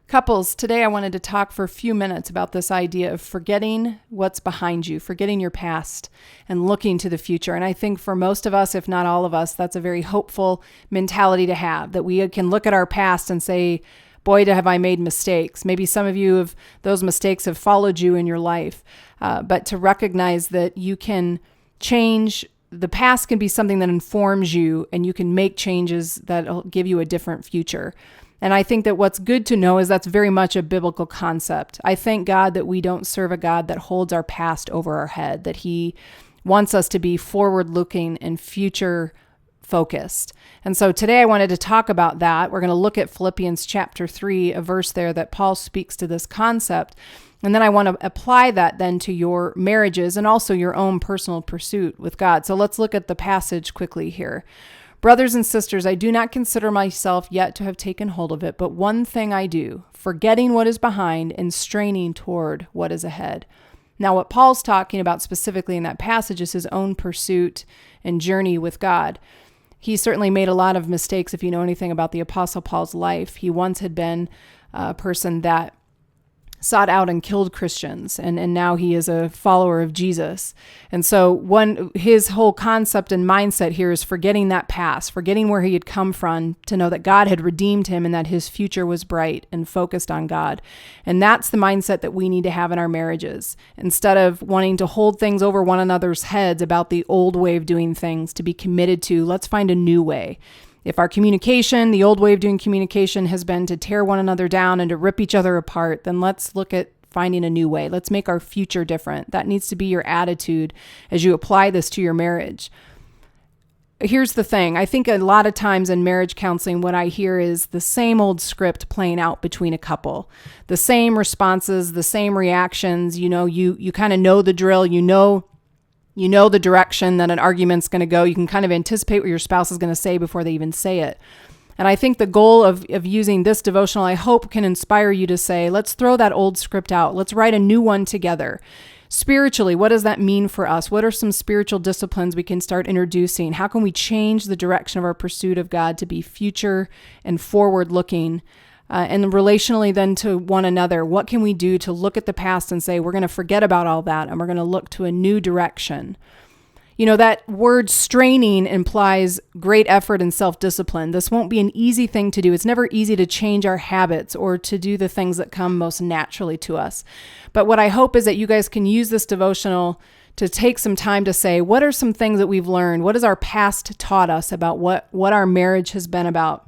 Couples, today I wanted to talk for a few minutes about this idea of forgetting what's behind you, forgetting your past, and looking to the future. And I think for most of us, if not all of us, that's a very hopeful mentality to have, that we can look at our past and say, boy, have I made mistakes. Maybe some of you have, those mistakes have followed you in your life. But to recognize that you can change, the past can be something that informs you, and you can make changes that'll give you a different future. And I think that what's good to know is that's very much a biblical concept. I thank God that we don't serve a God that holds our past over our head, that He wants us to be forward-looking and future-focused. And so today I wanted to talk about that. We're going to look at Philippians chapter 3, a verse there that Paul speaks to this concept. And then I want to apply that then to your marriages and also your own personal pursuit with God. So let's look at the passage quickly here. Brothers and sisters, I do not consider myself yet to have taken hold of it, but one thing I do, forgetting what is behind and straining toward what is ahead. Now, what Paul's talking about specifically in that passage is his own pursuit and journey with God. He certainly made a lot of mistakes if you know anything about the Apostle Paul's life. He once had been a person that sought out and killed Christians, and now he is a follower of Jesus. And so his whole concept and mindset here is forgetting that past, forgetting where he had come from, to know that God had redeemed him and that his future was bright and focused on God. And that's the mindset that we need to have in our marriages. Instead of wanting to hold things over one another's heads about the old way of doing things, to be committed to, let's find a new way. If our communication, the old way of doing communication, has been to tear one another down and to rip each other apart, then let's look at finding a new way. Let's make our future different. That needs to be your attitude as you apply this to your marriage. Here's the thing. I think a lot of times in marriage counseling, what I hear is the same old script playing out between a couple. The same responses, the same reactions. You know, you kind of know the drill. You know the direction that an argument's going to go. You can kind of anticipate what your spouse is going to say before they even say it. And I think the goal of using this devotional, I hope, can inspire you to say, let's throw that old script out. Let's write a new one together. Spiritually, what does that mean for us? What are some spiritual disciplines we can start introducing? How can we change the direction of our pursuit of God to be future and forward-looking? And relationally then to one another, what can we do to look at the past and say, we're going to forget about all that and we're going to look to a new direction? You know, that word straining implies great effort and self-discipline. This won't be an easy thing to do. It's never easy to change our habits or to do the things that come most naturally to us. But what I hope is that you guys can use this devotional to take some time to say, what are some things that we've learned? What has our past taught us about what our marriage has been about?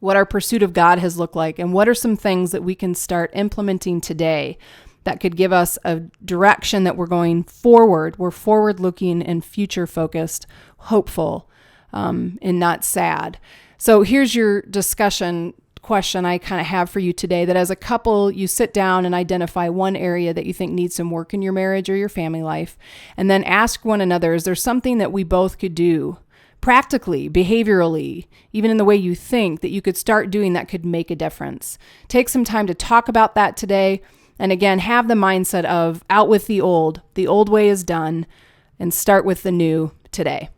What our pursuit of God has looked like, and what are some things that we can start implementing today that could give us a direction that we're going forward. We're forward-looking and future-focused, hopeful, and not sad. So here's your discussion question I kind of have for you today, that as a couple, you sit down and identify one area that you think needs some work in your marriage or your family life, and then ask one another, is there something that we both could do practically, behaviorally, even in the way you think, that you could start doing that could make a difference? Take some time to talk about that today. And again, have the mindset of out with the old way is done, and start with the new today.